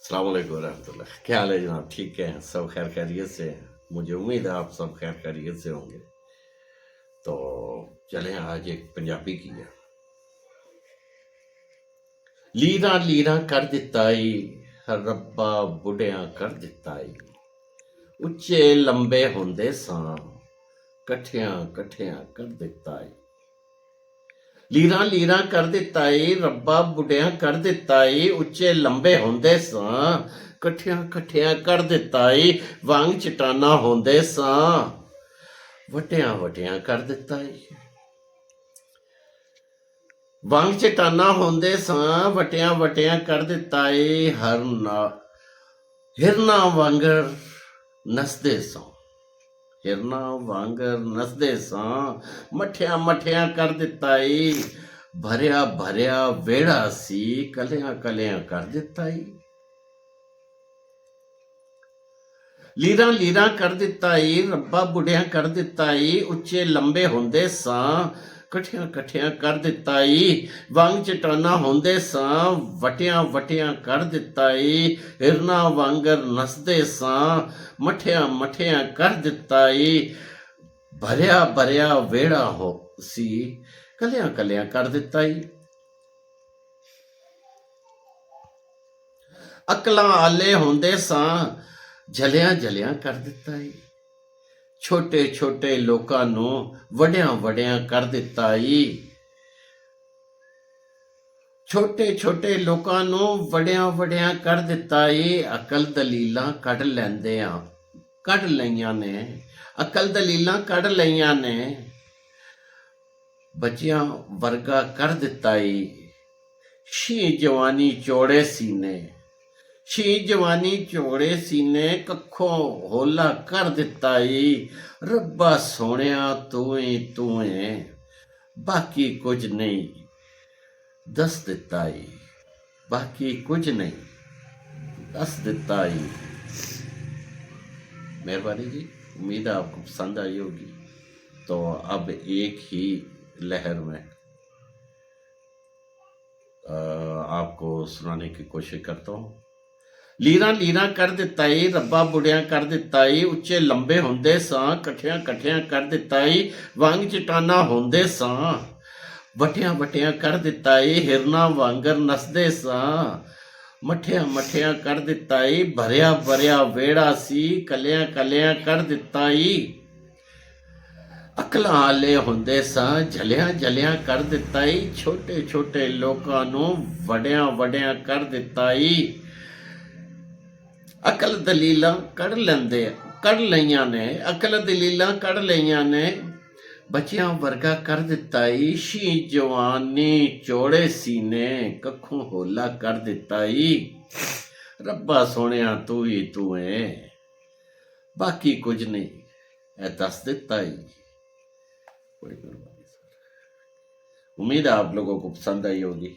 अस्सलाम वालेकुम रहमतुल्लाह। क्या हाल है जनाब? ठीक है, सब खैर खैरियत से हैं। मुझे उम्मीद है आप सब खैर खैरियत से होंगे। तो चलें, आज एक पंजाबी की है। लीरा लीरा कर दिता ई, रब्बा बुढ़िया कर दिता ई। ਉੱਚੇ ਲੰਬੇ ਹੁੰਦੇ ਸਾਂ, ਕਠਿਆਂ ਕਠਿਆਂ ਕਰ ਦਿੱਤਾ ਈ। ਲੀਰਾਂ ਲੀਰਾਂ ਕਰ ਦਿੱਤਾ ਈ, ਰੱਬਾ ਬੁੱਢਿਆਂ ਕਰ ਦਿੱਤਾ ਈ। ਉੱਚੇ ਲੰਬੇ ਹੁੰਦੇ ਸਾਂ, ਕਠਿਆਂ ਕਠਿਆਂ ਕਰ ਦਿੱਤਾ ਈ। ਵਾਂਗ ਚਟਾਨਾ ਹੁੰਦੇ ਸਾਂ, ਵਟਿਆਂ ਵਟਿਆਂ ਕਰ ਦਿੱਤਾ ਈ। ਵਾਂਗ ਚਟਾਨਾ ਹੁੰਦੇ ਸਾਂ, ਵਟਿਆਂ ਵਟਿਆਂ ਕਰ ਦਿੱਤਾ ਈ। ਹਿਰਨਾ ਵਾਂਗਰ ਨੱਸਦੇ ਸਾਂ, ਹਿਰਨਾ ਵਾਂਗਰ ਨੱਸਦੇ ਸਾਂ, ਮੱਠਿਆਂ ਮੱਠਿਆਂ ਕਰ ਦਿੱਤਾ ਈ। ਭਰਿਆ ਭਰਿਆ ਵਿਹੜਾ ਸੀ, ਕਲਿਆਂ ਕਲਿਆਂ ਕਰ ਦਿੱਤਾ ਈ। ਲੀਰਾਂ ਲੀਰਾਂ ਕਰ ਦਿੱਤਾ ਈ, ਰੱਬਾ ਬੁੱਢਿਆਂ ਕਰ ਦਿੱਤਾ ਈ। ਉੱਚੇ ਲੰਬੇ ਹੁੰਦੇ ਸਾਂ, ਕਠਿਆਂ ਕਠਿਆਂ ਕਰ ਦਿੱਤਾ ਈ। ਵਾਂਗ ਚਟਾਨਾ ਹੁੰਦੇ ਸਾਂ, ਵਟਿਆਂ ਵਟਿਆਂ ਕਰ ਦਿੱਤਾ ਈ। ਹਿਰਨਾ ਵਾਂਗਰ ਨੱਸਦੇ ਸਾਂ, ਮੱਠਿਆਂ ਮੱਠਿਆਂ ਕਰ ਦਿੱਤਾ ਈ। ਭਰਿਆ ਭਰਿਆ ਵਿਹੜਾ ਸੀ, ਕਲਿਆਂ ਕਲਿਆਂ ਕਰ ਦਿੱਤਾ ਈ। ਅਕਲਾਂ ਆਲੇ ਹੁੰਦੇ ਸਾਂ, ਜਲਿਆਂ ਜਲਿਆਂ ਕਰ ਦਿੱਤਾ ਈ। ਛੋਟੇ ਛੋਟੇ ਲੋਕਾਂ ਨੂੰ ਵੱਡਿਆਂ ਵੱਡਿਆਂ ਕਰ ਦਿੱਤਾ ਈ। ਛੋਟੇ ਛੋਟੇ ਲੋਕਾਂ ਨੂੰ ਵੱਡਿਆਂ ਵੱਡਿਆਂ ਕਰ ਦਿੱਤਾ ਈ। ਅਕਲ ਦਲੀਲਾਂ ਕੱਢ ਲੈਂਦੇ ਆ, ਕੱਢ ਲਈਆਂ ਨੇ, ਅਕਲ ਦਲੀਲਾਂ ਕੱਢ ਲਈਆਂ ਨੇ। ਬੱਚਿਆਂ ਵਰਗਾ ਕਰ ਦਿੱਤਾ ਈ। ਸ਼ੀ ਜਵਾਨੀ ਚੌੜੇ ਸੀਨੇ, ਸ਼ੀ ਜਵਾਨੀ ਚੌੜੇ ਸੀਨੇ, ਕੱਖੋਂ ਹੋਲਾ ਕਰ ਦਿੱਤਾ ਈ। ਰੱਬਾ ਸੋਹਣਿਆ ਤੂੰ ਏ, ਬਾਕੀ ਕੁਝ ਨਹੀਂ ਦੱਸ ਦਿੱਤਾ ਈ। ਬਾਕੀ ਕੁਝ ਨਹੀਂ ਦੱਸ ਦਿੱਤਾ ਈ। मेहरबानी जी, उम्मीद है आपको पसंद आई होगी। तो अब एक ही लहर में आपको सुनाने की कोशिश करता हूँ। ਲੀਰਾਂ ਲੀਰਾਂ ਕਰ ਦਿੱਤਾ ਈ, ਰੱਬਾ ਬੁੱਢਿਆਂ ਕਰ ਦਿੱਤਾ ਈ। ਉੱਚੇ ਲੰਬੇ ਹੁੰਦੇ ਸਾਂ, ਕਠਿਆਂ ਕਠਿਆਂ ਕਰ ਦਿੱਤਾ ਈ। ਵਾਂਗ ਚਟਾਨਾ ਹੁੰਦੇ ਸਾਂ, ਵਟਿਆਂ ਵਟਿਆਂ ਕਰ ਦਿੱਤਾ ਈ। ਹਿਰਨਾ ਵਾਂਗਰ ਨੱਸਦੇ ਸਾਂ, ਮੱਠਿਆਂ ਮੱਠਿਆਂ ਕਰ ਦਿੱਤਾ ਈ। ਭਰਿਆ ਭਰਿਆ ਵਿਹੜਾ ਸੀ, ਕਲਿਆਂ ਕਲਿਆਂ ਕਰ ਦਿੱਤਾ ਈ। ਅਕਲਾਂ ਆਲੇ ਹੁੰਦੇ ਸਾਂ, ਜਲਿਆਂ ਜਲਿਆਂ ਕਰ ਦਿੱਤਾ ਈ। ਛੋਟੇ ਛੋਟੇ ਲੋਕਾਂ ਨੂੰ ਵੱਡਿਆਂ ਵੱਡਿਆਂ ਕਰ ਦਿੱਤਾ ਈ। ਅਕਲ ਦਲੀਲਾਂ ਕੱਢ ਲਈਆਂ ਨੇ, ਅਕਲ ਦਲੀਲਾਂ ਕੱਢ ਲਈਆਂ ਨੇ। ਬੱਚਿਆਂ ਵਰਗਾ ਕਰ ਦਿੱਤਾ ਈ। ਸ਼ੀ ਜਵਾਨੀ ਚੌੜੇ ਸੀਨੇ, ਕੱਖੋਂ ਹੋਲਾ ਕਰ ਦਿੱਤਾ ਈ। ਰੱਬਾ ਸੋਹਣਿਆ ਤੂੰ ਏ, ਬਾਕੀ ਕੁਝ ਨਹੀਂ ਇਹ ਦੱਸ ਦਿੱਤਾ ਈ। बड़ी मेहरबानी सर, उम्मीद है आप लोगों को पसंद आई होगी।